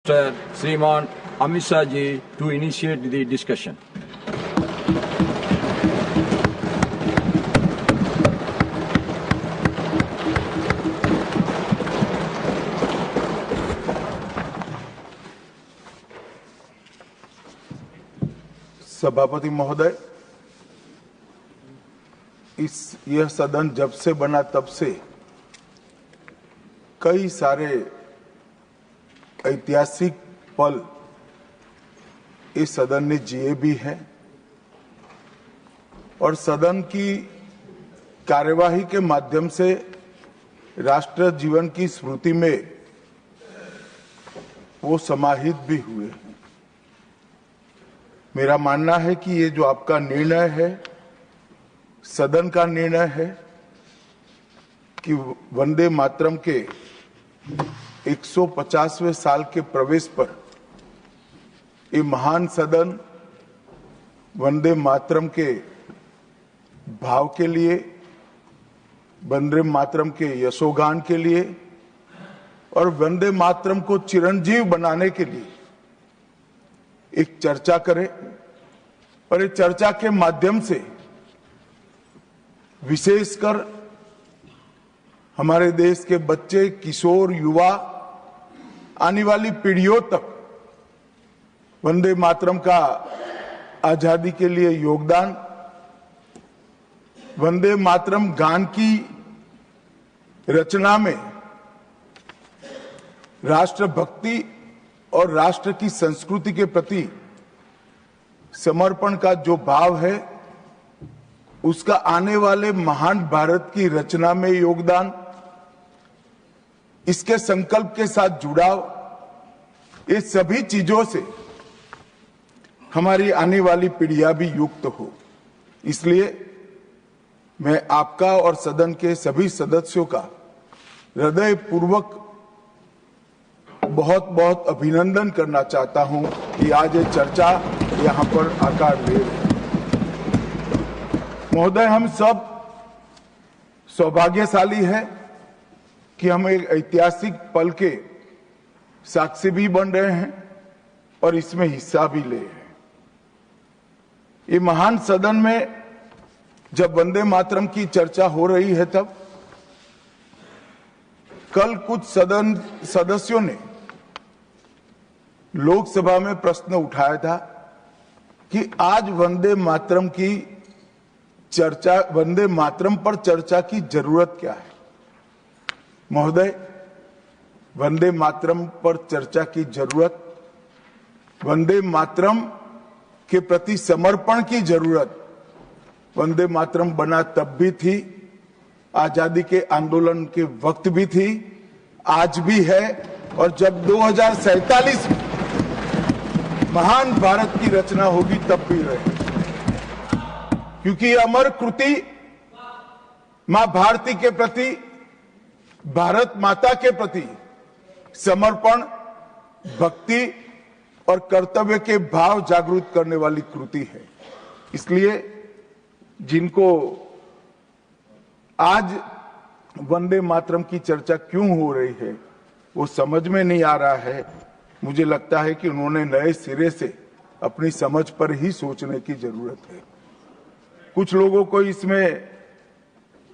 Sriman Amit Shah ji to initiate the discussion. सभापति महोदय, यह सदन जब से बना तब से कई सारे ऐतिहासिक पल इस सदन ने जिए भी हैं और सदन की कार्यवाही के माध्यम से राष्ट्र जीवन की स्मृति में वो समाहित भी हुए हैं। मेरा मानना है कि ये जो आपका निर्णय है, सदन का निर्णय है कि वंदे मातरम के 150वें साल के प्रवेश पर ये महान सदन वंदे मातरम के भाव के लिए, वंदे मातरम के यशोगान के लिए और वंदे मातरम को चिरंजीव बनाने के लिए एक चर्चा करे और इस चर्चा के माध्यम से विशेषकर हमारे देश के बच्चे, किशोर, युवा, आने वाली पीढ़ियों तक वंदे मातरम का आजादी के लिए योगदान, वंदे मातरम गान की रचना में राष्ट्रभक्ति और राष्ट्र की संस्कृति के प्रति समर्पण का जो भाव है, उसका आने वाले महान भारत की रचना में योगदान, इसके संकल्प के साथ जुड़ाव, ये सभी चीजों से हमारी आने वाली पीढ़ियां भी युक्त हो। इसलिए मैं आपका और सदन के सभी सदस्यों का हृदय पूर्वक बहुत बहुत अभिनंदन करना चाहता हूं कि आज ये चर्चा यहां पर आकार ले रही है। महोदय, हम सब सौभाग्यशाली हैं कि हम एक ऐतिहासिक पल के साक्षी भी बन रहे हैं और इसमें हिस्सा भी ले रहे हैं। ये महान सदन में जब वंदे मातरम की चर्चा हो रही है, तब कल कुछ सदन सदस्यों ने लोकसभा में प्रश्न उठाया था कि आज वंदे मातरम की चर्चा, वंदे मातरम पर चर्चा की जरूरत क्या है। महोदय, वंदे मातरम पर चर्चा की जरूरत, वंदे मातरम के प्रति समर्पण की जरूरत वंदे मातरम बना तब भी थी, आजादी के आंदोलन के वक्त भी थी, आज भी है और जब 2047 में महान भारत की रचना होगी तब भी रहे, क्योंकि अमर कृति मां भारती के प्रति, भारत माता के प्रति समर्पण, भक्ति और कर्तव्य के भाव जागृत करने वाली कृति है। इसलिए जिनको आज वंदे मातरम की चर्चा क्यों हो रही है वो समझ में नहीं आ रहा है। मुझे लगता है कि उन्होंने नए सिरे से अपनी समझ पर ही सोचने की जरूरत है। कुछ लोगों को इसमें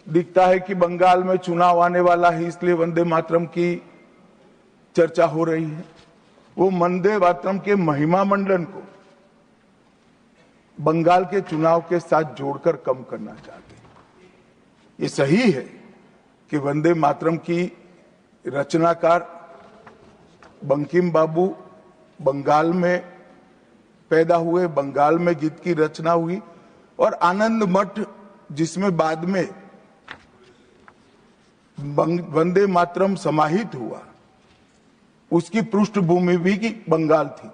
दिखता है कि बंगाल में चुनाव आने वाला है, इसलिए वंदे मातरम की चर्चा हो रही है। वो वंदे मातरम के महिमा मंडन को बंगाल के चुनाव के साथ जोड़कर कम करना चाहते हैं। ये सही है कि वंदे मातरम की रचनाकार बंकिम बाबू बंगाल में पैदा हुए, बंगाल में गीत की रचना हुई और आनंद मठ जिसमें बाद में वंदे मातरम समाहित हुआ, उसकी पृष्ठभूमि भी की बंगाल थी।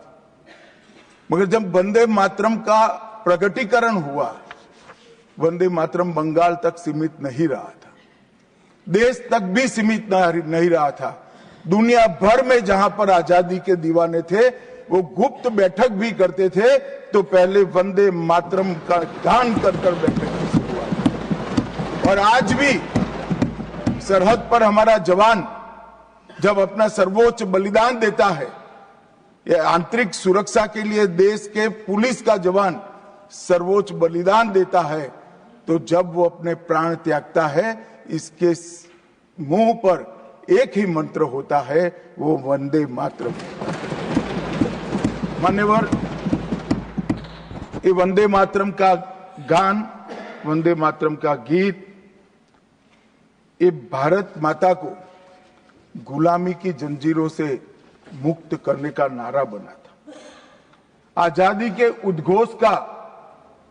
मगर जब वंदे मातरम का प्रकटीकरण हुआ, वंदे मातरम बंगाल तक सीमित नहीं रहा था, देश तक भी सीमित नहीं रहा था। दुनिया भर में जहां पर आजादी के दीवाने थे वो गुप्त बैठक भी करते थे तो पहले वंदे मातरम का गान कर बैठक की शुरुआत। और आज भी सरहद पर हमारा जवान जब अपना सर्वोच्च बलिदान देता है ये आंतरिक सुरक्षा के लिए देश के पुलिस का जवान सर्वोच्च बलिदान देता है, तो जब वो अपने प्राण त्यागता है, इसके मुंह पर एक ही मंत्र होता है, वो वंदे मातरम। मान्यवर, ये वंदे मातरम का गान, वंदे मातरम का गीत, ये भारत माता को गुलामी की जंजीरों से मुक्त करने का नारा बना था, आजादी के उद्घोष का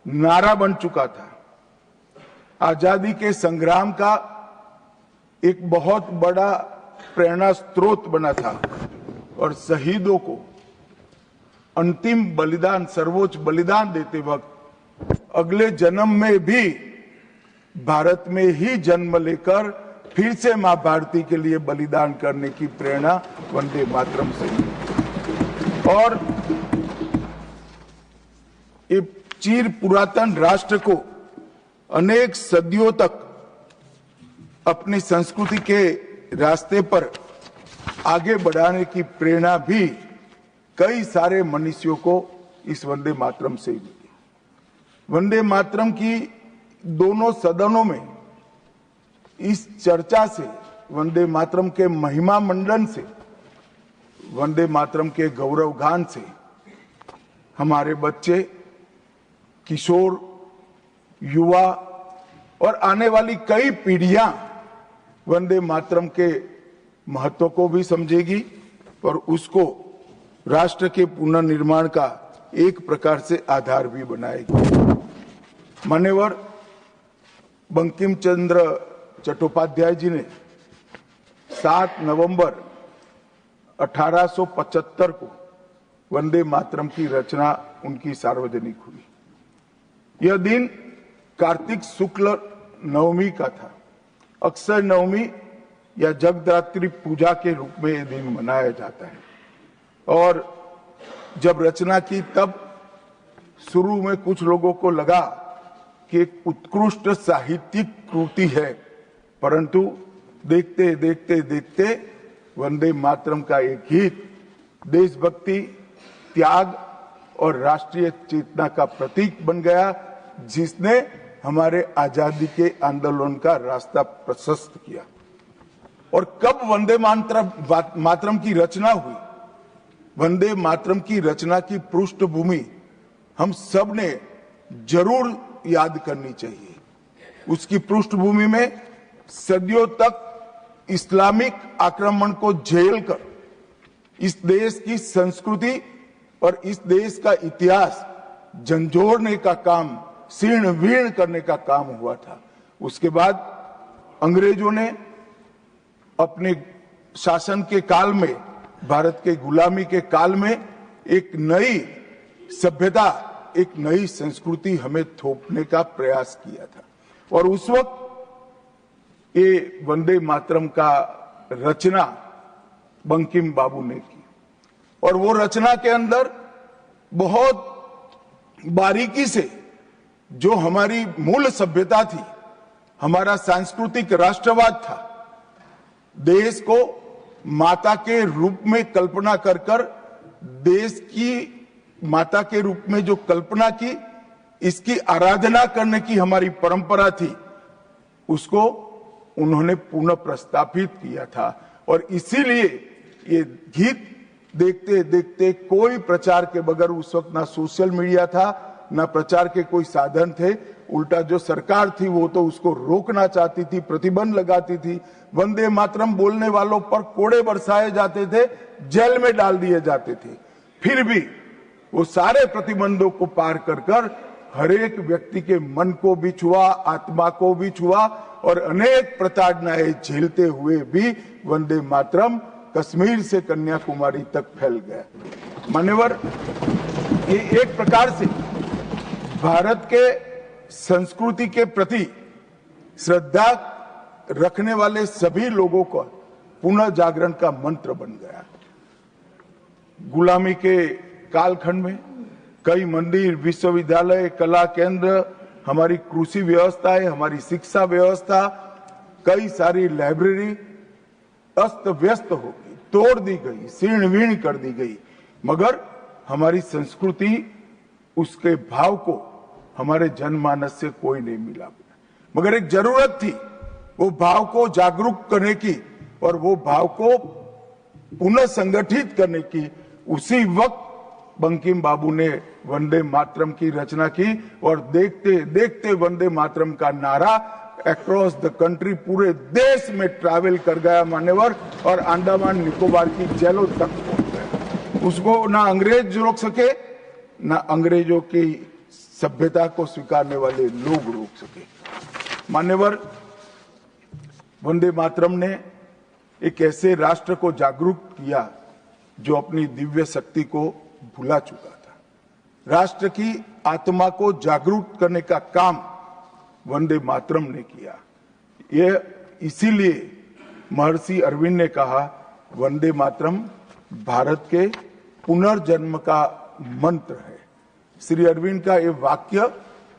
नारा बन चुका था, आजादी के संग्राम का एक बहुत बड़ा प्रेरणा स्रोत बना था, और शहीदों को अंतिम बलिदान, सर्वोच्च बलिदान देते वक्त अगले जन्म में भी भारत में ही जन्म लेकर फिर से मां भारती के लिए बलिदान करने की प्रेरणा वंदे मातरम से। और ये चिर पुरातन राष्ट्र को अनेक सदियों तक अपनी संस्कृति के रास्ते पर आगे बढ़ाने की प्रेरणा भी कई सारे मनुष्यों को इस वंदे मातरम से मिली। वंदे मातरम की दोनों सदनों में इस चर्चा से, वंदे मातरम के महिमा मंडन से, वंदे मातरम के गौरव गान से हमारे बच्चे, किशोर, युवा और आने वाली कई पीढ़ियां वंदे मातरम के महत्व को भी समझेगी और उसको राष्ट्र के पुनर्निर्माण का एक प्रकार से आधार भी बनाएगी। मान्यवर, बंकिम चंद्र चट्टोपाध्याय जी ने 7 नवंबर 1875 को वंदे मातरम की रचना उनकी सार्वजनिक हुई। यह दिन कार्तिक शुक्ल नवमी का था। अक्षय नवमी या जगदात्री पूजा के रूप में यह दिन मनाया जाता है। और जब रचना की तब शुरू में कुछ लोगों को लगा कि एक उत्कृष्ट साहित्यिक कृति है, परंतु देखते देखते देखते वंदे मातरम का एक गीत देशभक्ति, त्याग और राष्ट्रीय चेतना का प्रतीक बन गया, जिसने हमारे आजादी के आंदोलन का रास्ता प्रशस्त किया। और कब वंदे मातरम की रचना हुई? वंदे मातरम की रचना की पृष्ठभूमि हम सब ने जरूर याद करनी चाहिए। उसकी पृष्ठभूमि में सदियों तक इस्लामिक आक्रमण को झेलकर इस देश की संस्कृति और इस देश का इतिहास झंझोड़ने का काम, शीर्ण वीर्ण करने का काम हुआ था। उसके बाद अंग्रेजों ने अपने शासन के काल में, भारत के गुलामी के काल में एक नई सभ्यता, एक नई संस्कृति हमें थोपने का प्रयास किया था। और उस वक्त ये वंदे मातरम का रचना बंकिम बाबू ने की, और वो रचना के अंदर बहुत बारीकी से जो हमारी मूल सभ्यता थी, हमारा सांस्कृतिक राष्ट्रवाद था, देश को माता के रूप में कल्पना कर कर, देश की माता के रूप में जो कल्पना की, इसकी आराधना करने की हमारी परंपरा थी, उसको उन्होंने पुनः प्रस्तापित किया था। और इसीलिए ये गीत देखते देखते कोई प्रचार के बगैर, उस वक्त ना सोशल मीडिया था, ना प्रचार के कोई साधन थे, उल्टा जो सरकार थी वो तो उसको रोकना चाहती थी, प्रतिबंध लगाती थी। वंदे मातरम बोलने वालों पर कोड़े बरसाए जाते थे, जेल में डाल दिए जाते थे। फिर भी वो सारे प्रतिबंधों को पार कर कर हर एक व्यक्ति के मन को भी छुआ, आत्मा को भी छुआ, और अनेक प्रताड़नाएं झेलते हुए भी वंदे मातरम कश्मीर से कन्याकुमारी तक फैल गया। मान्यवर, ये एक प्रकार से भारत के संस्कृति के प्रति श्रद्धा रखने वाले सभी लोगों का पुनः जागरण का मंत्र बन गया। गुलामी के कालखंड में कई मंदिर, विश्वविद्यालय, कला केंद्र, हमारी कृषि व्यवस्था है, हमारी शिक्षा व्यवस्था, कई सारी लाइब्रेरी अस्त व्यस्त हो गई, तोड़ दी गई, शीर्ण वीर्ण कर दी गई। मगर हमारी संस्कृति उसके भाव को हमारे जनमानस से कोई नहीं मिला, मगर एक जरूरत थी वो भाव को जागरूक करने की और वो भाव को पुनः संगठित करने की। उसी वक्त बंकिम बाबू ने वंदे मातरम की रचना की और देखते देखते वंदे मातरम का नारा अक्रॉस द कंट्री पूरे देश में ट्रैवल कर गया मान्यवर, और अंडमान निकोबार की जेलों तक पहुंच गया। उसको ना अंग्रेज रोक सके, ना अंग्रेजों की सभ्यता को स्वीकारने वाले लोग रोक सके। मान्यवर, वंदे मातरम ने एक ऐसे राष्ट्र को जागरूक किया जो अपनी दिव्य शक्ति को भुला चुका था। राष्ट्र की आत्मा को जागरूक करने का काम वंदे मातरम ने किया। यह इसीलिए महर्षि अरविंद ने कहा, वंदे मातरम भारत के पुनर्जन्म का मंत्र है। श्री अरविंद का ये वाक्य,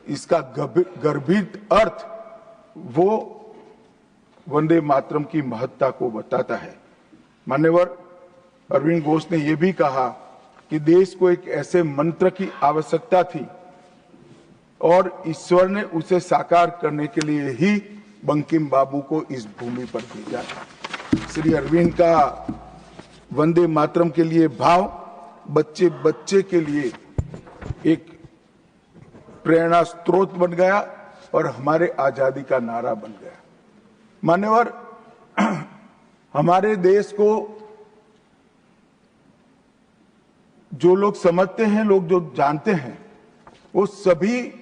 इसका गर्भित अर्थ वो वंदे मातरम की महत्ता को बताता है। मान्यवर, अरविंद घोष ने यह भी कहा कि देश को एक ऐसे मंत्र की आवश्यकता थी और ईश्वर ने उसे साकार करने के लिए ही बंकिम बाबू को इस भूमि पर भेजा था। श्री अरविंद का वंदे मातरम के लिए भाव बच्चे बच्चे के लिए एक प्रेरणा स्रोत बन गया और हमारे आजादी का नारा बन गया। मान्यवर, हमारे देश को जो लोग समझते हैं, लोग जो जानते हैं, वो सभी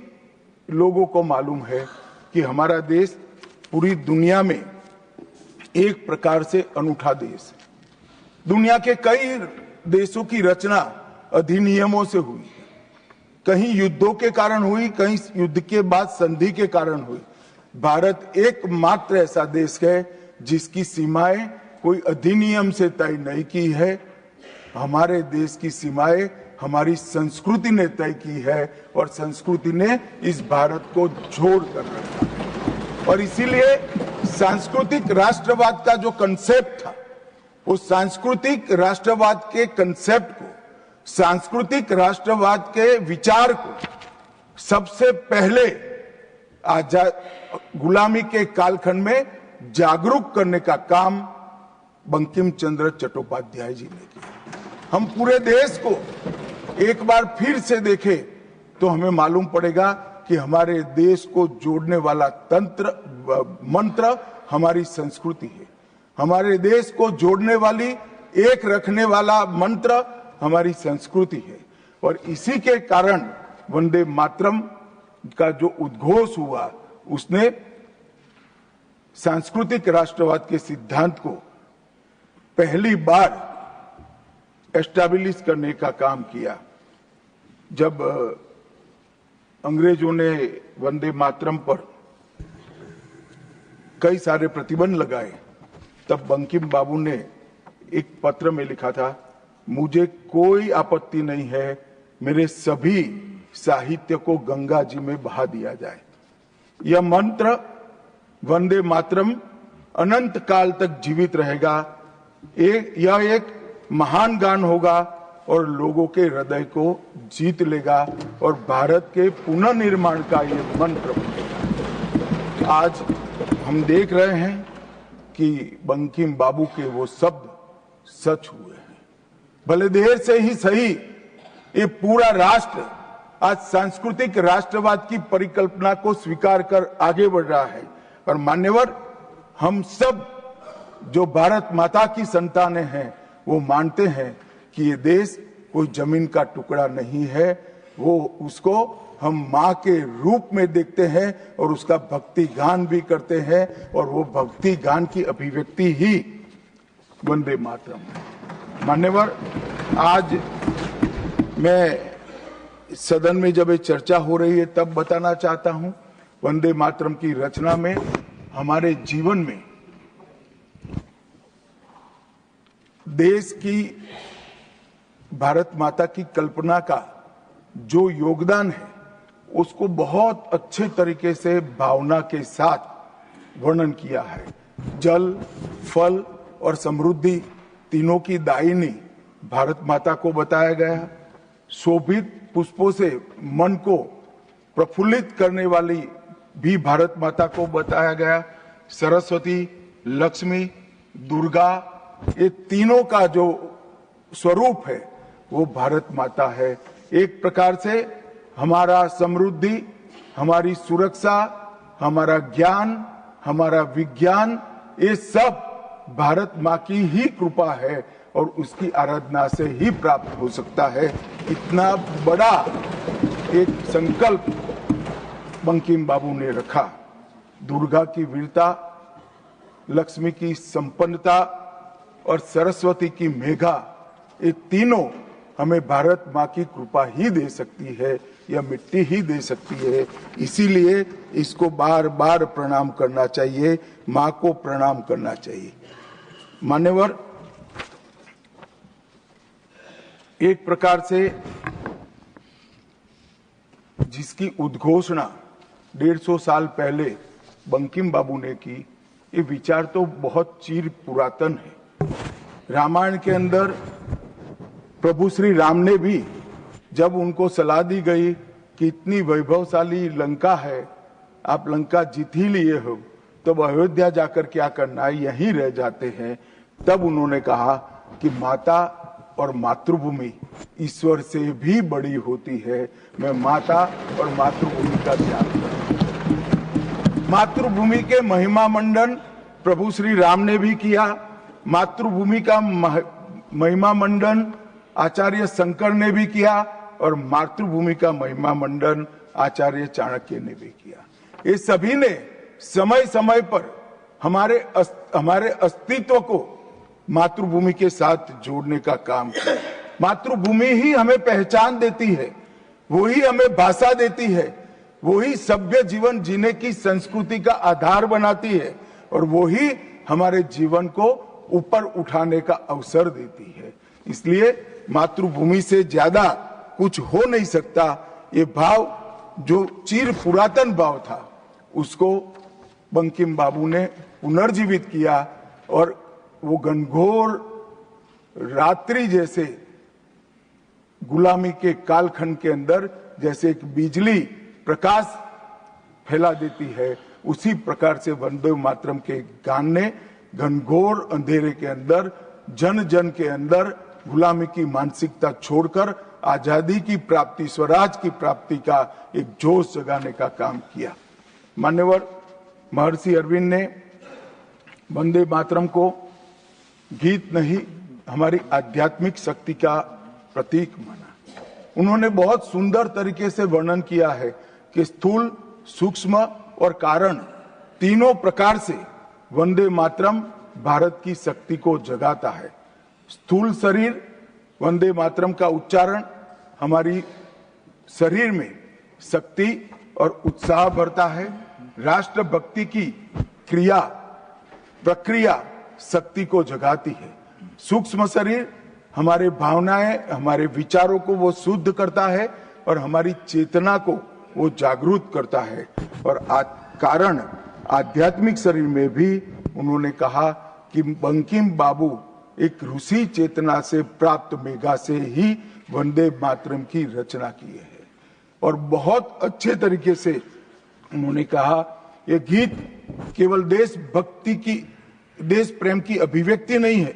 लोगों को मालूम है कि हमारा देश पूरी दुनिया में एक प्रकार से अनूठा देश है। दुनिया के कई देशों की रचना अधिनियमों से हुई, कहीं युद्धों के कारण हुई, कहीं युद्ध के बाद संधि के कारण हुई। भारत एकमात्र ऐसा देश है जिसकी सीमाएं कोई अधिनियम से तय नहीं की है। हमारे देश की सीमाएं हमारी संस्कृति ने तय की है और संस्कृति ने इस भारत को जोड़ कर रखा है। और इसीलिए सांस्कृतिक राष्ट्रवाद का जो कंसेप्ट था, उस सांस्कृतिक राष्ट्रवाद के कंसेप्ट को, सांस्कृतिक राष्ट्रवाद के विचार को सबसे पहले गुलामी के कालखंड में जागरूक करने का काम बंकिम चंद्र चट्टोपाध्याय जी ने किया। हम पूरे देश को एक बार फिर से देखें तो हमें मालूम पड़ेगा कि हमारे देश को जोड़ने वाला मंत्र हमारी संस्कृति है। हमारे देश को जोड़ने वाली, एक रखने वाला मंत्र हमारी संस्कृति है। और इसी के कारण वंदे मातरम का जो उद्घोष हुआ, उसने सांस्कृतिक राष्ट्रवाद के सिद्धांत को पहली बार एस्टैब्लिश करने का काम किया। जब अंग्रेजों ने वंदे मातरम पर कई सारे प्रतिबंध लगाए, तब बंकिम बाबू ने एक पत्र में लिखा था, मुझे कोई आपत्ति नहीं है, मेरे सभी साहित्य को गंगा जी में बहा दिया जाए। यह मंत्र वंदे मातरम अनंत काल तक जीवित रहेगा। यह एक महान गान होगा और लोगों के हृदय को जीत लेगा और भारत के पुनर्निर्माण का यह मंत्र बनेगा। आज हम देख रहे हैं कि बंकिम बाबू के वो शब्द सच हुए हैं। भले देर से ही सही, ये पूरा राष्ट्र आज सांस्कृतिक राष्ट्रवाद की परिकल्पना को स्वीकार कर आगे बढ़ रहा है। और मान्यवर, हम सब जो भारत माता की संतानें हैं, वो मानते हैं कि ये देश कोई जमीन का टुकड़ा नहीं है। वो उसको हम माँ के रूप में देखते हैं और उसका भक्ति गान भी करते हैं, और वो भक्ति गान की अभिव्यक्ति ही वंदे मातरम है। मान्यवर, आज मैं सदन में जब ये चर्चा हो रही है तब बताना चाहता हूं, वंदे मातरम की रचना में हमारे जीवन में देश की, भारत माता की कल्पना का जो योगदान है, उसको बहुत अच्छे तरीके से भावना के साथ वर्णन किया है। जल, फल और समृद्धि तीनों की दायिनी भारत माता को बताया गया। शोभित पुष्पों से मन को प्रफुल्लित करने वाली भी भारत माता को बताया गया। सरस्वती, लक्ष्मी, दुर्गा, ये तीनों का जो स्वरूप है वो भारत माता है। एक प्रकार से हमारा समृद्धि, हमारी सुरक्षा, हमारा ज्ञान, हमारा विज्ञान, ये सब भारत माँ की ही कृपा है और उसकी आराधना से ही प्राप्त हो सकता है। इतना बड़ा एक संकल्प बंकिम बाबू ने रखा। दुर्गा की वीरता, लक्ष्मी की संपन्नता और सरस्वती की मेघा, ये तीनों हमें भारत माँ की कृपा ही दे सकती है, यह मिट्टी ही दे सकती है। इसीलिए इसको बार बार प्रणाम करना चाहिए, माँ को प्रणाम करना चाहिए। मान्यवर, एक प्रकार से जिसकी उद्घोषणा 150 साल पहले बंकिम बाबू ने की, ये विचार तो बहुत चिर पुरातन है। रामायण के अंदर प्रभु श्री राम ने भी जब उनको सलाह दी गई कि इतनी वैभवशाली लंका है, आप लंका जीत ही लिए हो, तब अयोध्या जाकर क्या करना है, यहीं रह जाते हैं। तब उन्होंने कहा कि माता और मातृभूमि ईश्वर से भी बड़ी होती है, मैं माता और मातृभूमि का त्याग करूं। मातृभूमि के महिमा मंडन प्रभु श्री राम ने भी किया। मातृभूमि का महिमा मंडन आचार्य शंकर ने भी किया और मातृभूमि का महिमा मंडन आचार्य चाणक्य ने भी किया। ये सभी ने समय समय पर हमारे अस्तित्व को मातृभूमि के साथ जोड़ने का काम किया। मातृभूमि ही हमें पहचान देती है, वही हमें भाषा देती है, वही सभ्य जीवन जीने की संस्कृति का आधार बनाती है और वही हमारे जीवन को ऊपर उठाने का अवसर देती है। इसलिए मातृभूमि से ज्यादा कुछ हो नहीं सकता। ये भाव जो चिर पुरातन भाव था, उसको बंकिम बाबू ने पुनर्जीवित किया और वो घनघोर रात्रि जैसे गुलामी के कालखंड के अंदर जैसे एक बिजली प्रकाश फैला देती है, उसी प्रकार से वंदे मातरम के गान ने घनघोर अंधेरे के अंदर, जन जन के अंदर गुलामी की मानसिकता छोड़कर आजादी की प्राप्ति, स्वराज की प्राप्ति का एक जोश जगाने का काम किया। मान्यवर, महर्षि अरविंद ने वंदे मातरम को गीत नहीं, हमारी आध्यात्मिक शक्ति का प्रतीक माना। उन्होंने बहुत सुंदर तरीके से वर्णन किया है कि स्थूल, सूक्ष्म और कारण तीनों प्रकार से वंदे मातरम भारत की शक्ति को जगाता है। स्थूल शरीर, वंदे मातरम का उच्चारण हमारी शरीर में शक्ति और उत्साह भरता है। राष्ट्रभक्ति की क्रिया प्रक्रिया शक्ति को जगाती है। सूक्ष्म शरीर हमारे भावनाएं, हमारे विचारों को वो शुद्ध करता है और हमारी चेतना को वो जागरूक करता है। और कारण आध्यात्मिक शरीर में भी उन्होंने कहा कि बंकिम बाबू एक ऋषि चेतना से प्राप्त मेघा से ही वंदे मातरम की रचना की है। और बहुत अच्छे तरीके से उन्होंने कहा, यह गीत केवल देशभक्ति की, देश प्रेम की अभिव्यक्ति नहीं है,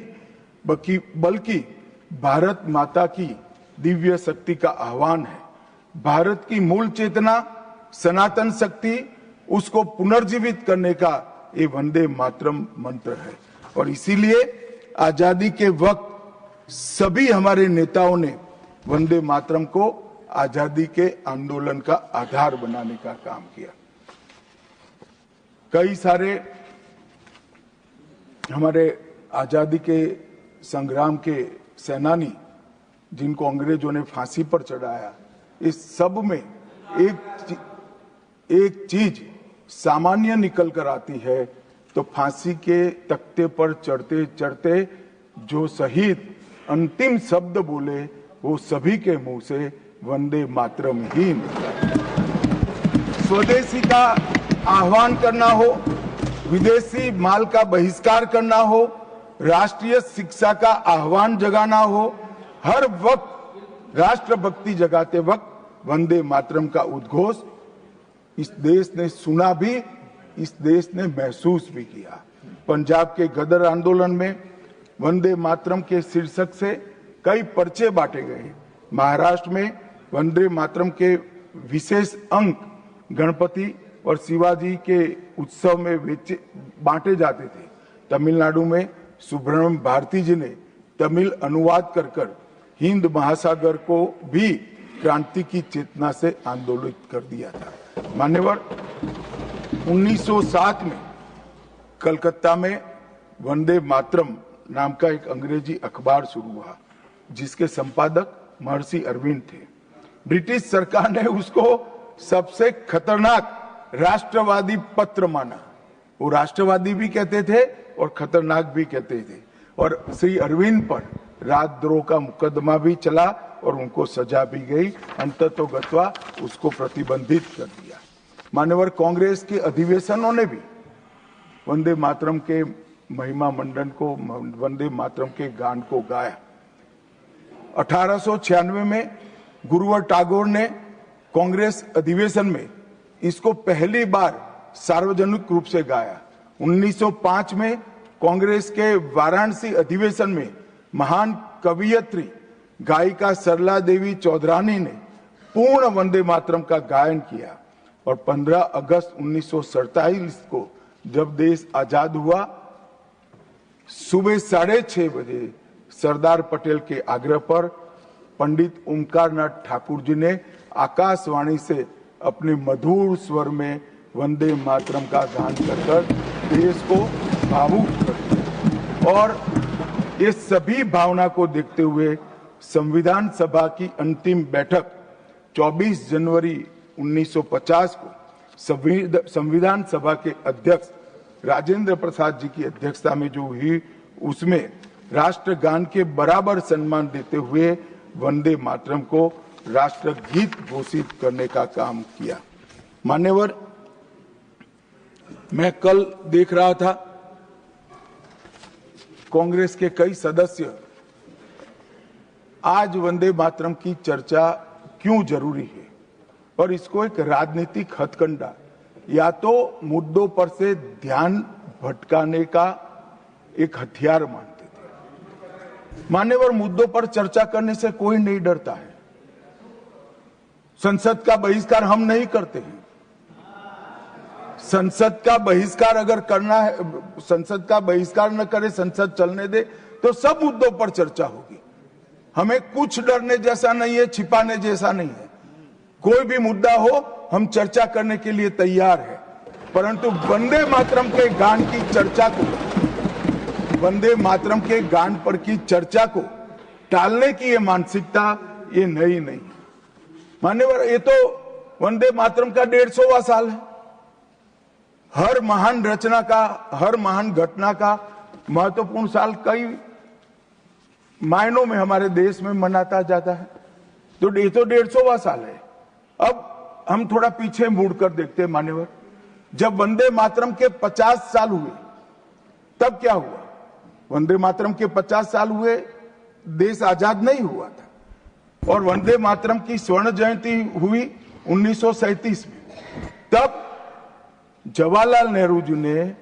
बल्कि भारत माता की दिव्य शक्ति का आह्वान है। भारत की मूल चेतना, सनातन शक्ति, उसको पुनर्जीवित करने का ये वंदे मातरम मंत्र है। और इसीलिए आजादी के वक्त सभी हमारे नेताओं ने वंदे मातरम को आजादी के आंदोलन का आधार बनाने का काम किया। कई सारे हमारे आजादी के संग्राम के सेनानी जिनको अंग्रेजों ने फांसी पर चढ़ाया, इस सब में एक चीज सामान्य निकल कर आती है, तो फांसी के तख्ते पर चढ़ते चढ़ते जो शहीद अंतिम शब्द बोले वो सभी के मुंह से वंदे मातरम ही निकला। स्वदेशी का आह्वान करना हो, विदेशी माल का बहिष्कार करना हो, राष्ट्रीय शिक्षा का आह्वान जगाना हो हर वक्त राष्ट्रभक्ति जगाते वक्त वंदे मातरम का उद्घोष इस देश ने सुना भी, इस देश ने महसूस भी किया। पंजाब के गदर आंदोलन में वंदे मातरम के शीर्षक से कई पर्चे बांटे गए। महाराष्ट्र में वंदे मातरम के विशेष अंक गणपति और शिवाजी के उत्सव में बांटे जाते थे। तमिलनाडु में सुब्रह्मण्यम भारती जी ने तमिल अनुवाद कर हिंद महासागर को भी क्रांति की चेतना से आंदोलित कर दिया था। मान्यवर, 1907 में कलकत्ता में वंदे मातरम नाम का एक अंग्रेजी अखबार शुरू हुआ, जिसके संपादक महर्षि अरविंद थे। ब्रिटिश सरकार ने उसको सबसे खतरनाक राष्ट्रवादी पत्र माना। वो राष्ट्रवादी भी कहते थे और खतरनाक भी कहते थे, और श्री अरविंद पर राजद्रोह का मुकदमा भी चला और उनको सजा भी गई। अंततोगत्वा उसको प्रतिबंधित कर दिया। मान्यवर, कांग्रेस के अधिवेशनों ने भी वंदे मातरम के महिमा मंडन को, वंदे मातरम के गान को गाया। 1896 में गुरुवर टैगोर ने कांग्रेस अधिवेशन में इसको पहली बार सार्वजनिक रूप से गाया। 1905 में कांग्रेस के वाराणसी अधिवेशन में महान कवियत्री गायिका सरला देवी चौधरानी ने पूर्ण वंदे मातरम का गायन किया। और 15 अगस्त 1947 को जब देश आजाद हुआ, सुबह 6:30 बजे सरदार पटेल के आग्रह पर पंडित ओमकारनाथ ठाकुर जी ने आकाशवाणी से अपने मधुर स्वर में वंदे मातरम का गान कर देश को भावुक कर दिया। और ये सभी भावना को देखते हुए संविधान सभा की अंतिम बैठक 24 जनवरी 1950 को संविधान सभा के अध्यक्ष राजेंद्र प्रसाद जी की अध्यक्षता में जो हुई, उसमें राष्ट्रगान के बराबर सम्मान देते हुए वंदे मातरम को राष्ट्रगीत घोषित करने का काम किया। मान्यवर, मैं कल देख रहा था कांग्रेस के कई सदस्य आज वंदे मातरम की चर्चा क्यों जरूरी है और इसको एक राजनीतिक हथकंडा या तो मुद्दों पर से ध्यान भटकाने का एक हथियार मानते थे। मान्यवर, मुद्दों पर चर्चा करने से कोई नहीं डरता है। संसद का बहिष्कार हम नहीं करते हैं। संसद का बहिष्कार अगर करना है, संसद का बहिष्कार न करे, संसद चलने दे, तो सब मुद्दों पर चर्चा होगी। हमें कुछ डरने जैसा नहीं है, छिपाने जैसा नहीं है। कोई भी मुद्दा हो, हम चर्चा करने के लिए तैयार है। परंतु वंदे मातरम के गान की चर्चा को, वंदे मातरम के गान पर की चर्चा को टालने की ये मानसिकता ये नई नहीं। मान्यवर, ये तो वंदे मातरम का 150वां साल है। हर महान रचना का, हर महान घटना का महत्वपूर्ण साल कई मायनों में हमारे देश में मनाता जाता है। तो ये तो 150वां साल है। अब हम थोड़ा पीछे मुड़कर देखते हैं। मान्यवर, जब वंदे मातरम के 50 साल हुए तब क्या हुआ? वंदे मातरम के 50 साल हुए, देश आजाद नहीं हुआ था। और वंदे मातरम की स्वर्ण जयंती हुई 1937 में। तब जवाहरलाल नेहरू जी ने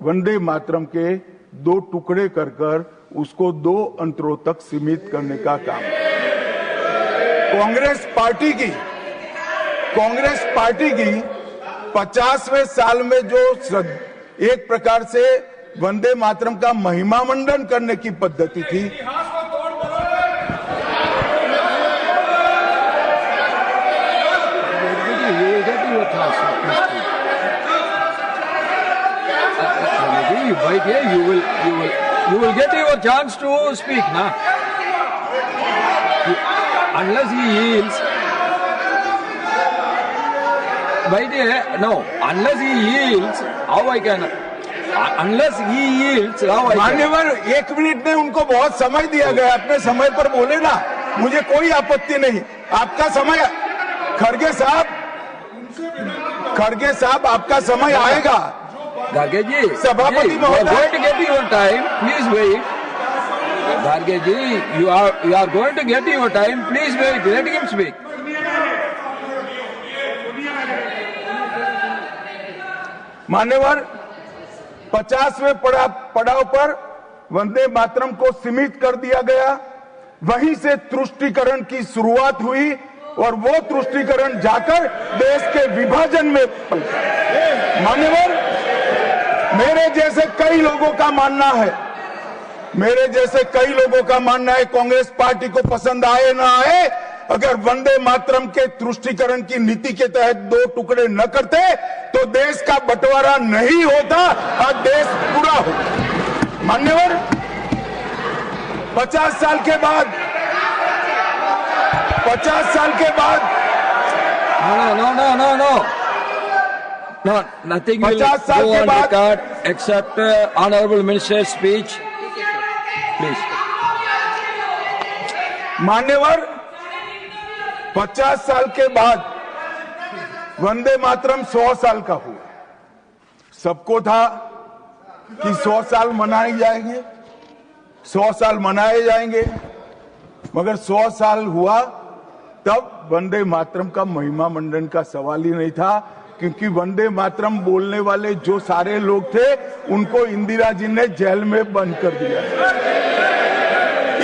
वंदे मातरम के 2 टुकड़े कर उसको 2 अंतरों तक सीमित करने का काम किया। कांग्रेस पार्टी की 50वें साल में जो एक प्रकार से वंदे मातरम का महिमा मंडन करने की पद्धति थी, Right here, you will get your chance to speak, na? Unless he yields, right here, no. Unless he yields, how I can? Unless he yields, how I can? मान्यवर, 1 मिनट में उनको बहुत समय दिया गया। अपने समय पर बोले ना, मुझे कोई आपत्ति नहीं। आपका समय, खड़गे साहब, आपका समय आएगा। Garge ji, सभापति you are महोदय, going to get your time. Please wait. Garge ji, you are going to get your time. Please wait. Let him speak. मान्यवर 50वें पड़ाव पर वंदे मातरम को सीमित कर दिया गया। वहीं से तुष्टीकरण की शुरुआत हुई और वो तुष्टीकरण जाकर देश के विभाजन में मान्यवर मेरे जैसे कई लोगों का मानना है कांग्रेस पार्टी को पसंद आए ना आए, अगर वंदे मातरम के तुष्टीकरण की नीति के तहत 2 टुकड़े न करते तो देश का बंटवारा नहीं होता और देश पूरा होता। मान्यवर 50 साल के बाद No, nothing will 50 साल go के on बाद record except honorable minister's speech. Please. मान्यवर 50 साल के बाद वंदे मातरम 100 साल का हुआ। सबको था कि 100 साल मनाए जाएंगे, 100 साल मनाए जाएंगे, मगर 100 साल हुआ तब वंदे मातरम का महिमा मंडन का सवाल ही नहीं था, क्योंकि वंदे मातरम बोलने वाले जो सारे लोग थे उनको इंदिरा जी ने जेल में बंद कर दिया।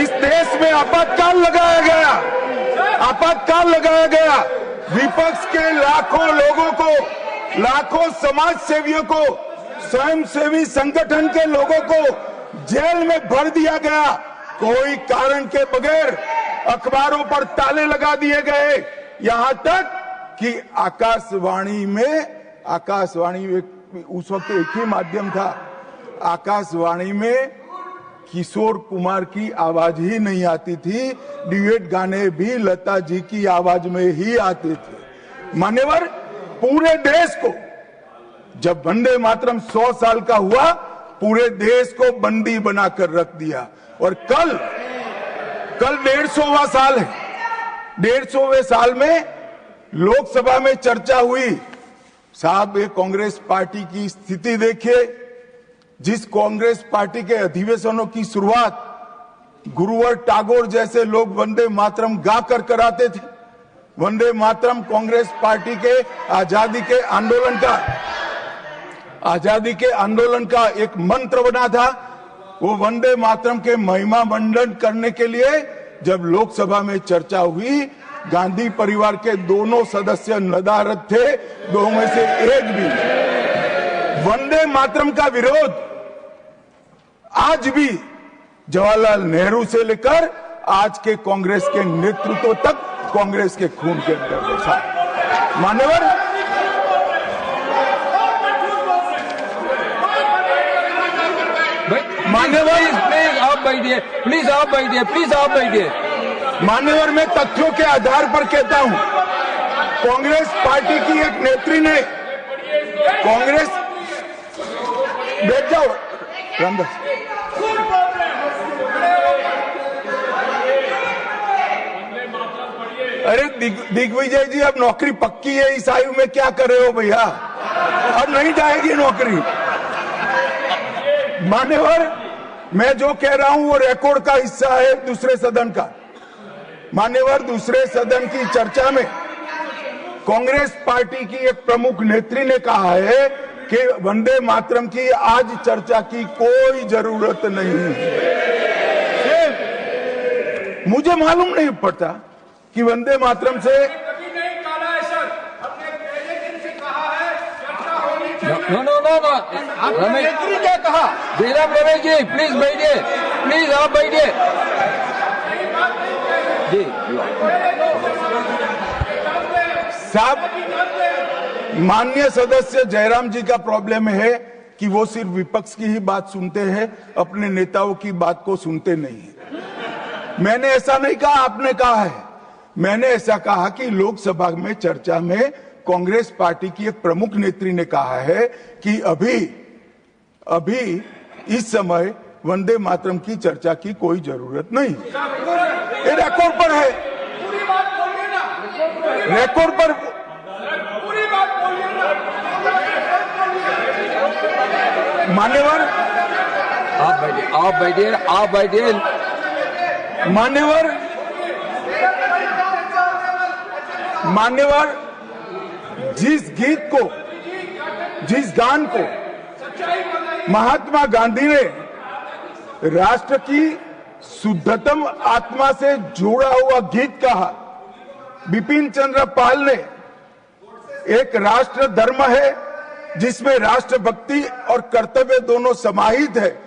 इस देश में आपातकाल लगाया गया। विपक्ष के लाखों लोगों को, लाखों समाज सेवियों को, स्वयंसेवी संगठन के लोगों को जेल में भर दिया गया। कोई कारण के बगैर अखबारों पर ताले लगा दिए गए। यहां तक कि आकाशवाणी उस वक्त एक ही माध्यम था, आकाशवाणी में किशोर कुमार की आवाज ही नहीं आती थी, ड्यूएट गाने भी लता जी की आवाज में ही आते थे। मान्यवर पूरे देश को जब वंदे मातरम 100 साल का हुआ, पूरे देश को बंदी बनाकर रख दिया। और कल 150वां साल है। 150वें साल में लोकसभा में चर्चा हुई। साहब ये कांग्रेस पार्टी की स्थिति देखिए, जिस कांग्रेस पार्टी के अधिवेशनों की शुरुआत गुरुवर टैगोर जैसे लोग वंदे मातरम गाकर कराते थे। वंदे मातरम कांग्रेस पार्टी के आजादी के आंदोलन का एक मंत्र बना था। वो वंदे मातरम के महिमा मंडन करने के लिए जब लोकसभा में चर्चा हुई, गांधी परिवार के दोनों सदस्य नदारद थे, दो में से एक भी। वंदे मातरम का विरोध आज भी जवाहरलाल नेहरू से लेकर आज के कांग्रेस के नेतृत्व तक कांग्रेस के खून के अंदर बसा। मान्यवर प्लीज आप बैठिए। मान्यवर मैं तथ्यों के आधार पर कहता हूं, कांग्रेस पार्टी की एक नेत्री ने कांग्रेस बैठ जाओ रामदास। अरे दिग्विजय जी, अब नौकरी पक्की है इस आयु में, क्या कर रहे हो भैया? अब नहीं जाएगी नौकरी। मान्यवर मैं जो कह रहा हूं वो रिकॉर्ड का हिस्सा है दूसरे सदन का। मान्यवर दूसरे सदन की चर्चा में कांग्रेस पार्टी की एक प्रमुख नेत्री ने कहा है कि वंदे मातरम की आज चर्चा की कोई जरूरत नहीं है। मुझे मालूम नहीं पड़ता कि वंदे मातरम से रमेश जी क्या कहा? जयराम रमेश जी प्लीज बैठिए, प्लीज आप बैठिए जी। साहब माननीय सदस्य जयराम जी का प्रॉब्लम है कि वो सिर्फ विपक्ष की ही बात सुनते हैं, अपने नेताओं की बात को सुनते नहीं है। मैंने ऐसा नहीं कहा, आपने कहा है। मैंने ऐसा कहा कि लोकसभा में चर्चा में कांग्रेस पार्टी की एक प्रमुख नेत्री ने कहा है कि अभी इस समय वंदे मातरम की चर्चा की कोई जरूरत नहीं। ये रिकॉर्ड पर है, रिकॉर्ड पर। मान्यवर आप बैठिए, मान्यवर, जिस गीत को, जिस गान को महात्मा गांधी ने राष्ट्र की शुद्धतम आत्मा से जुड़ा हुआ गीत कहा, बिपिन चंद्र पाल ने एक राष्ट्र धर्म है जिसमें राष्ट्रभक्ति और कर्तव्य दोनों समाहित है,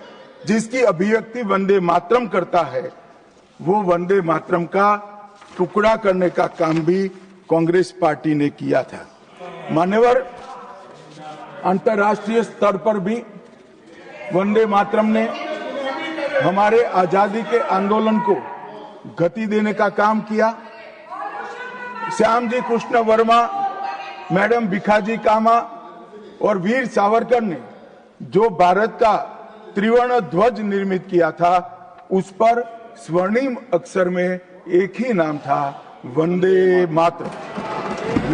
जिसकी अभिव्यक्ति वंदे मातरम करता है, वो वंदे मातरम का टुकड़ा करने का काम भी कांग्रेस पार्टी ने किया था। मान्यवर, अंतर्राष्ट्रीय स्तर पर भी वंदे मातरम ने हमारे आजादी के आंदोलन को गति देने का काम किया। श्यामजी कृष्ण वर्मा, मैडम भिखाजी कामा और वीर सावरकर ने जो भारत का त्रिवर्ण ध्वज निर्मित किया था, उस पर स्वर्णिम अक्षर में एक ही नाम था, वंदे मातरम।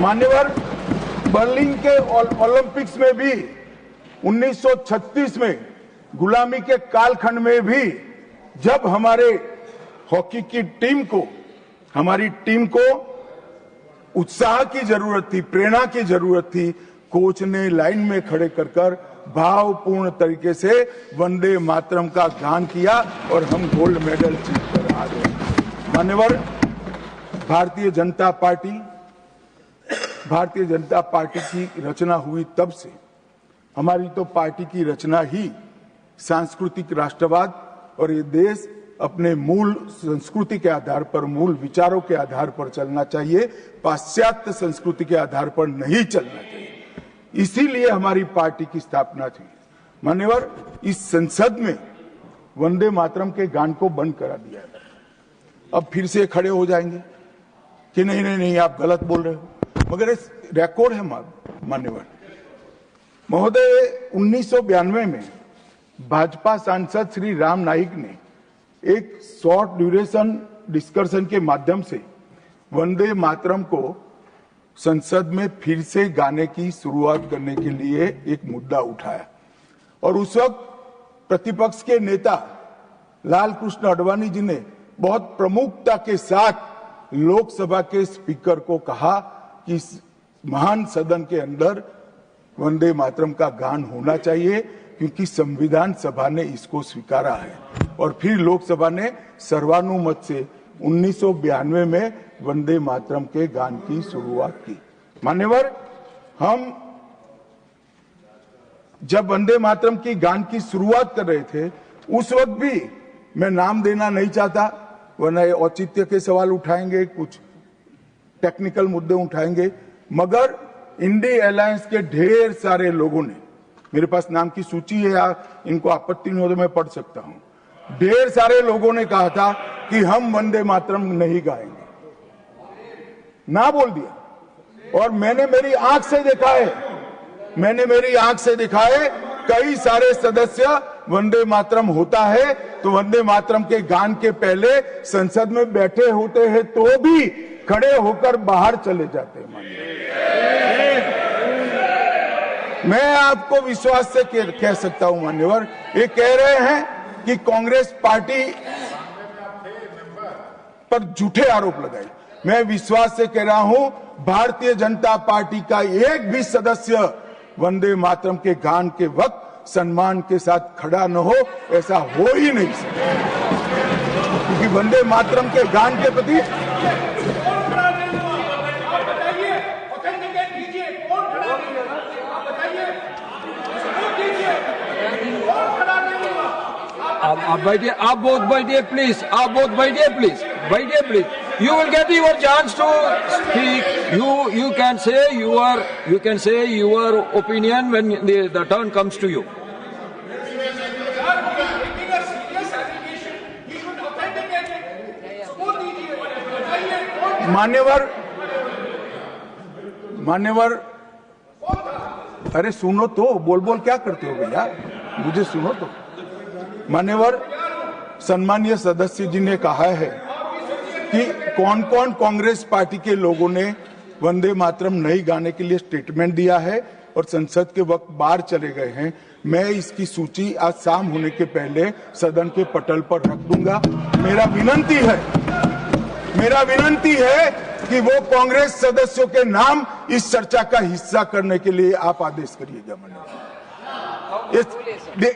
मान्यवर, बर्लिन के ओलंपिक्स में भी 1936 में गुलामी के कालखंड में भी जब हमारे हॉकी की टीम को, हमारी टीम को उत्साह की जरूरत थी, प्रेरणा की जरूरत थी, कोच ने लाइन में खड़े कर भावपूर्ण तरीके से वंदे मातरम का गान किया और हम गोल्ड मेडल जीतकर आ गए। मान्यवर, भारतीय जनता पार्टी की रचना हुई तब से, हमारी तो पार्टी की रचना ही सांस्कृतिक राष्ट्रवाद और ये देश अपने मूल संस्कृति के आधार पर, मूल विचारों के आधार पर चलना चाहिए, पाश्चात्य संस्कृति के आधार पर नहीं चलना चाहिए। इसीलिए हमारी पार्टी की स्थापना थी। मान्यवर, इस संसद में वंदे मातरम के गान को बंद करा दिया है। अब फिर से खड़े हो जाएंगे कि नहीं नहीं नहीं, आप गलत बोल रहे हो, मगर इस रिकॉर्ड है मान्यवर महोदय। 1992 में भाजपा सांसद श्री राम नाईक ने एक शॉर्ट ड्यूरेशन डिस्कशन के माध्यम से वंदे मातरम को संसद में फिर से गाने की शुरुआत करने के लिए एक मुद्दा उठाया और उस वक्त प्रतिपक्ष के नेता लाल कृष्ण आडवाणी जी ने बहुत प्रमुखता के साथ लोकसभा के स्पीकर को कहा कि इस महान सदन के अंदर वंदे मातरम का गान होना चाहिए, क्योंकि संविधान सभा ने इसको स्वीकारा है। और फिर लोकसभा ने सर्वानुमत से 1992 में वंदे मातरम के गान की शुरुआत की। मान्यवर, हम जब वंदे मातरम की गान की शुरुआत कर रहे थे, उस वक्त भी मैं नाम देना नहीं चाहता, वरना औचित्य के सवाल उठाएंगे, कुछ टेक्निकल मुद्दे उठाएंगे, मगर इंडी अलायंस के ढेर सारे लोगों ने, मेरे पास नाम की सूची है, इनको आपत्ति नहीं हो तो मैं पढ़ सकता हूं, ढेर सारे लोगों ने कहा था कि हम वंदे मातरम नहीं गाएंगे, ना बोल दिया। और मैंने मेरी आंख से देखा है, कई सारे सदस्य वंदे मातरम होता है तो वंदे मातरम के गान के पहले संसद में बैठे होते हैं तो भी खड़े होकर बाहर चले जाते हैं। मैं आपको विश्वास से कह सकता हूं मान्यवर, ये कह रहे हैं कि कांग्रेस पार्टी पर झूठे आरोप लगाए। मैं विश्वास से कह रहा हूं, भारतीय जनता पार्टी का एक भी सदस्य वंदे मातरम के गान के वक्त सम्मान के साथ खड़ा न हो, ऐसा हो ही नहीं सकता, क्योंकि वंदे मातरम के गान के प्रति आप बैठिए, आप बोथ बैठिए प्लीज, आप बोथ बैठिए प्लीज, बैठिए please. You will get your chance to speak. You can say your opinion when the turn comes to you. मान्यवर, अरे सुनो तो, बोल क्या करते हो भैया, मुझे सुनो तो। मान्यवर, सम्मानीय सदस्य जी ने कहा है कि कौन कौन कांग्रेस पार्टी के लोगों ने वंदे मातरम नहीं गाने के लिए स्टेटमेंट दिया है और संसद के वक्त बाहर चले गए हैं। मैं इसकी सूची आज शाम होने के पहले सदन के पटल पर रख दूंगा। मेरा विनंती है कि वो कांग्रेस सदस्यों के नाम इस चर्चा का हिस्सा करने के लिए आप आदेश करिएगा।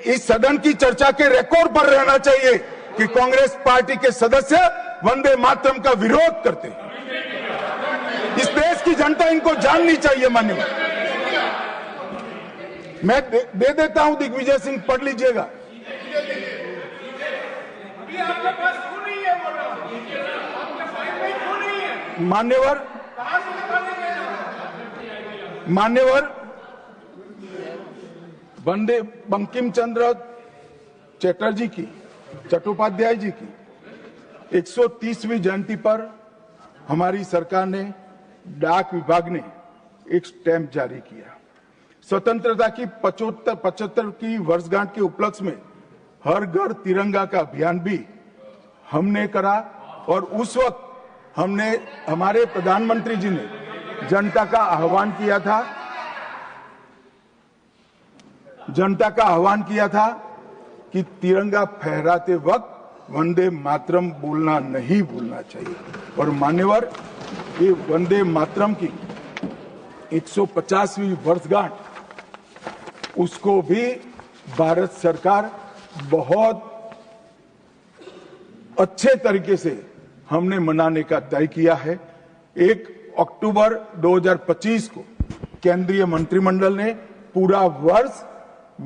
इस सदन की चर्चा के रिकॉर्ड पर रहना चाहिए कि कांग्रेस पार्टी के सदस्य वंदे मातरम का विरोध करते हैं। इस देश की जनता इनको जाननी चाहिए। माननीय, मैं दे देता हूं, दिग्विजय सिंह पढ़ लीजिएगा। मान्यवर वंदे बंकिम चंद्र चटर्जी की, चट्टोपाध्याय जी की 130वीं जयंती पर हमारी सरकार ने, डाक विभाग ने एक स्टैंप जारी किया। स्वतंत्रता की 75 की वर्षगांठ के उपलक्ष्य में हर घर तिरंगा का अभियान भी हमने करा और उस वक्त हमारे प्रधानमंत्री जी ने जनता का आह्वान किया था कि तिरंगा फहराते वक्त वंदे मातरम बोलना नहीं भूलना चाहिए। और मान्यवर, ये वंदे मातरम की 150वीं वर्षगांठ, उसको भी भारत सरकार बहुत अच्छे तरीके से हमने मनाने का तय किया है। 1 अक्टूबर 2025 को केंद्रीय मंत्रिमंडल ने पूरा वर्ष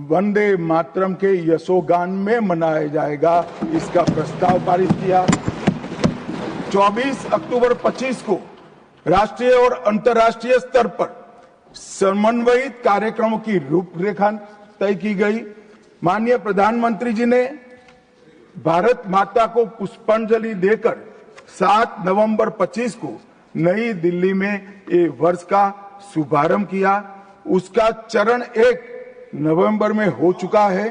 वंदे मातरम के यशोगान में मनाया जाएगा, इसका प्रस्ताव पारित किया। 24 अक्टूबर 25 को राष्ट्रीय और अंतर्राष्ट्रीय स्तर पर समन्वयित कार्यक्रमों की रूपरेखा तय की गई। माननीय प्रधानमंत्री जी ने भारत माता को पुष्पांजलि देकर 7 नवंबर 25 को नई दिल्ली में ये वर्ष का शुभारंभ किया। उसका चरण 1 नवंबर में हो चुका है,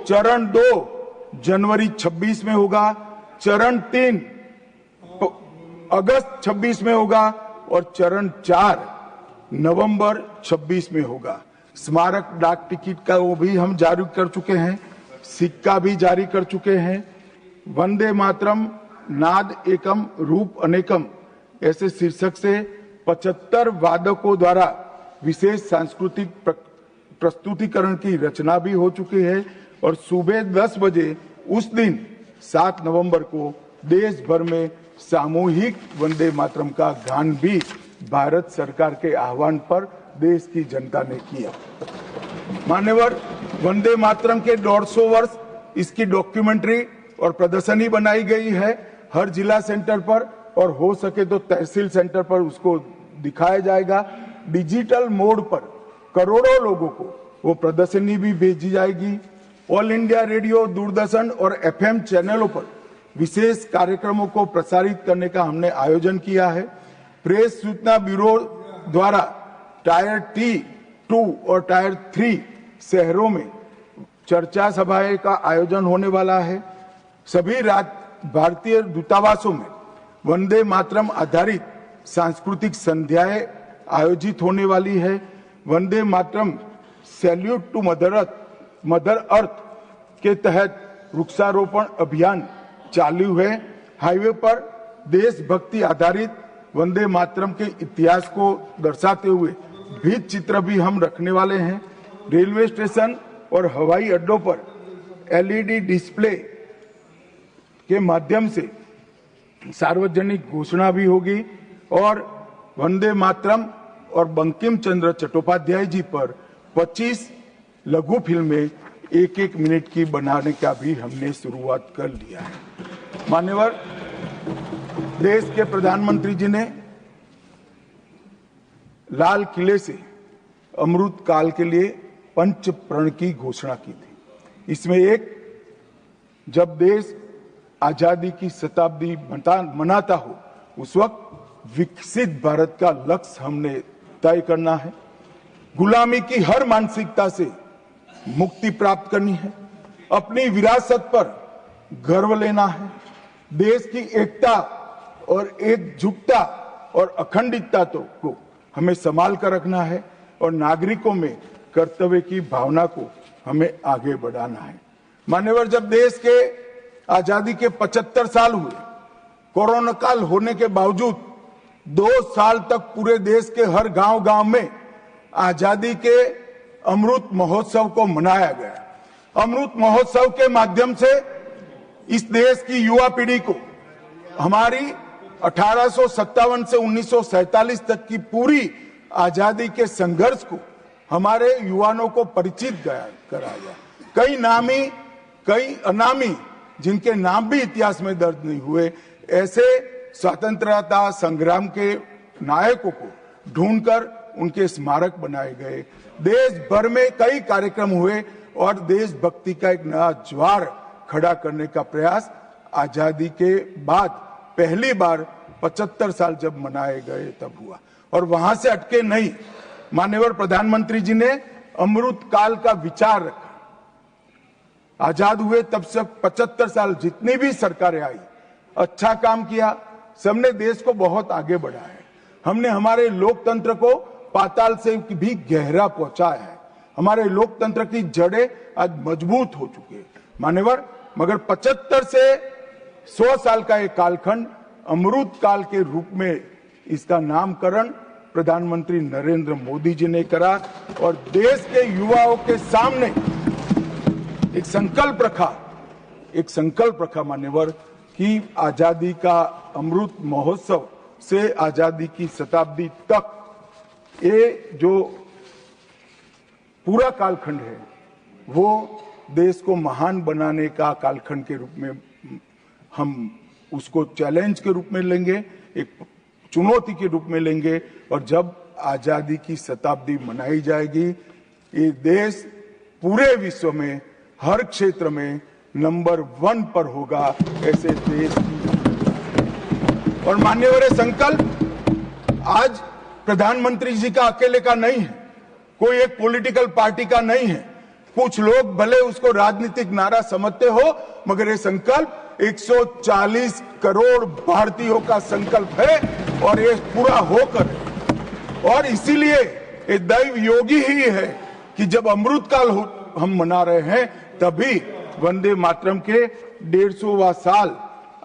चरण 2 जनवरी 26 में होगा, चरण 3 अगस्त 26 में होगा और चरण 4 नवंबर 26 में होगा। स्मारक डाक टिकट का वो भी हम जारी कर चुके हैं, सिक्का भी जारी कर चुके हैं। वंदे मातरम नाद एकम रूप अनेकम ऐसे शीर्षक से 75 वादकों द्वारा विशेष सांस्कृतिक प्रस्तुतिकरण की रचना भी हो चुकी है और सुबह 10 बजे उस दिन 7 नवंबर को देश भर में सामूहिक वंदे मातरम का गान भी भारत सरकार के आह्वान पर देश की जनता ने किया। मान्यवर, वंदे मातरम के 150 वर्ष, इसकी डॉक्यूमेंट्री और प्रदर्शनी बनाई गई है हर जिला सेंटर पर, और हो सके तो तहसील सेंटर पर उसको दिखाया जाएगा। डिजिटल मोड पर करोड़ों लोगों को वो प्रदर्शनी भी भेजी जाएगी। ऑल इंडिया रेडियो, दूरदर्शन और FM चैनलों पर विशेष कार्यक्रमों को प्रसारित करने का हमने आयोजन किया है। प्रेस सूचना ब्यूरो द्वारा टायर T2 और टायर 3 शहरों में चर्चा सभाएं का आयोजन होने वाला है। सभी भारतीय दूतावासों में वंदे मातरम आधारित सांस्कृतिक संध्याएं आयोजित होने वाली है। Vande Mataram salute to mother earth के तहत वृक्षारोपण अभियान चालू है। हाईवे पर देशभक्ति आधारित वंदे मातरम के इतिहास को दर्शाते हुए भित्ति चित्र भी हम रखने वाले हैं। रेलवे स्टेशन और हवाई अड्डों पर LED डिस्प्ले के माध्यम से सार्वजनिक घोषणा भी होगी और वंदे मातरम और बंकिम चंद्र चट्टोपाध्याय जी पर 25 लघु फिल्में 1-1 मिनट की बनाने का भी हमने शुरुआत कर लिया है। मान्यवर, देश के प्रधानमंत्री जी ने लाल किले से अमृत काल के लिए पंच प्रण की घोषणा की थी। इसमें एक, जब देश आजादी की शताब्दी मनाता हो उस वक्त विकसित भारत का लक्ष्य हमने तय करना है। गुलामी की हर मानसिकता से मुक्ति प्राप्त करनी है। अपनी विरासत पर गर्व लेना है। देश की एकता और एकजुटता और अखंडितता को हमें संभाल कर रखना है और नागरिकों में कर्तव्य की भावना को हमें आगे बढ़ाना है। मान्यवर, जब देश के आजादी के 75 साल हुए, कोरोना काल होने के बावजूद 2 साल तक पूरे देश के हर गांव-गांव में आजादी के अमृत महोत्सव को मनाया गया। अमृत महोत्सव के माध्यम से इस देश की युवा पीढ़ी को हमारी 1857 से 1947 तक की पूरी आजादी के संघर्ष को हमारे युवाओं को परिचित कराया। कई नामी, कई अनामी, जिनके नाम भी इतिहास में दर्ज नहीं हुए, ऐसे स्वतंत्रता संग्राम के नायकों को ढूंढकर उनके स्मारक बनाए गए। देश भर में कई कार्यक्रम हुए और देशभक्ति का एक नया ज्वार खड़ा करने का प्रयास आजादी के बाद पहली बार 75 साल जब मनाए गए तब हुआ। और वहां से अटके नहीं, माननीय प्रधानमंत्री जी ने अमृत काल का विचार रखा। आजाद हुए तब से 75 साल जितनी भी सरकारें आई, अच्छा काम किया, सबने देश को बहुत आगे बढ़ाया है। हमने हमारे लोकतंत्र को पाताल से भी गहरा पहुंचाया है। हमारे लोकतंत्र की जड़ें आज मजबूत हो चुकी है मान्यवर। मगर 75 से 100 साल का एक कालखंड अमृत काल के रूप में इसका नामकरण प्रधानमंत्री नरेंद्र मोदी जी ने करा और देश के युवाओं के सामने एक संकल्प रखा मान्यवर कि आजादी का अमृत महोत्सव से आजादी की शताब्दी तक ये जो पूरा कालखंड है वो देश को महान बनाने का कालखंड के रूप में हम उसको चैलेंज के रूप में लेंगे, एक चुनौती के रूप में लेंगे। और जब आजादी की शताब्दी मनाई जाएगी, ये देश पूरे विश्व में हर क्षेत्र में नंबर 1 पर होगा। ऐसे देश और मान्यवर संकल्प आज प्रधानमंत्री जी का अकेले का नहीं है, कोई एक पॉलिटिकल पार्टी का नहीं है। कुछ लोग भले उसको राजनीतिक नारा समझते हो, मगर ये संकल्प 140 करोड़ भारतीयों का संकल्प है और ये पूरा होकर, और इसीलिए ये दैव योगी ही है कि जब अमृत काल हम मना रहे हैं तभी वंदे मातरम के 150वां साल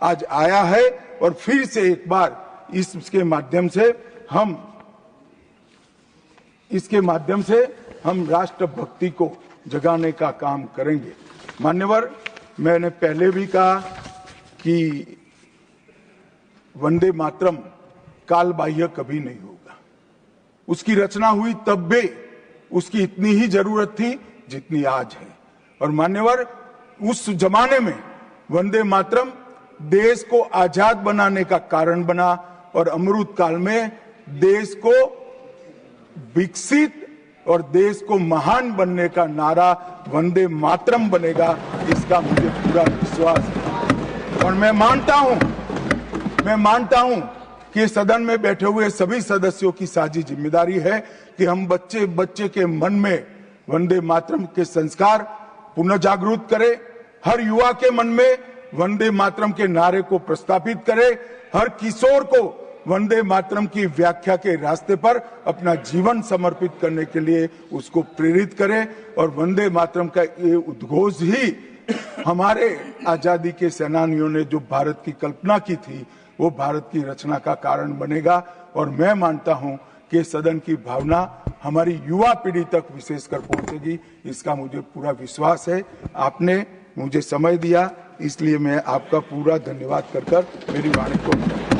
आज आया है। और फिर से एक बार इसके माध्यम से हम राष्ट्रभक्ति को जगाने का काम करेंगे। मान्यवर, मैंने पहले भी कहा कि वंदे मातरम काल बाह्य कभी नहीं होगा। उसकी रचना हुई तब भी उसकी इतनी ही जरूरत थी जितनी आज है। और मान्यवर, उस जमाने में वंदे मातरम देश को आजाद बनाने का कारण बना और अमृत काल में देश को विकसित और देश को महान बनने का नारा वंदे मातरम बनेगा, इसका मुझे पूरा विश्वास है। और मैं मानता हूं कि सदन में बैठे हुए सभी सदस्यों की साझी जिम्मेदारी है कि हम बच्चे के मन में वंदे मातरम के संस्कार पुनः जागृत करें, हर युवा के मन में वंदे मातरम के नारे को प्रस्तापित करें, हर किशोर को वंदे मातरम की व्याख्या के रास्ते पर अपना जीवन समर्पित करने के लिए उसको प्रेरित करें। और वंदे मातरम का ये उद्घोष ही हमारे आजादी के सेनानियों ने जो भारत की कल्पना की थी वो भारत की रचना का कारण बनेगा। और मैं मानता हूं कि सदन की भावना हमारी युवा पीढ़ी तक विशेषकर पहुंचेगी, इसका मुझे पूरा विश्वास है। आपने मुझे समय दिया, इसलिए मैं आपका पूरा धन्यवाद कर मेरी वाणी को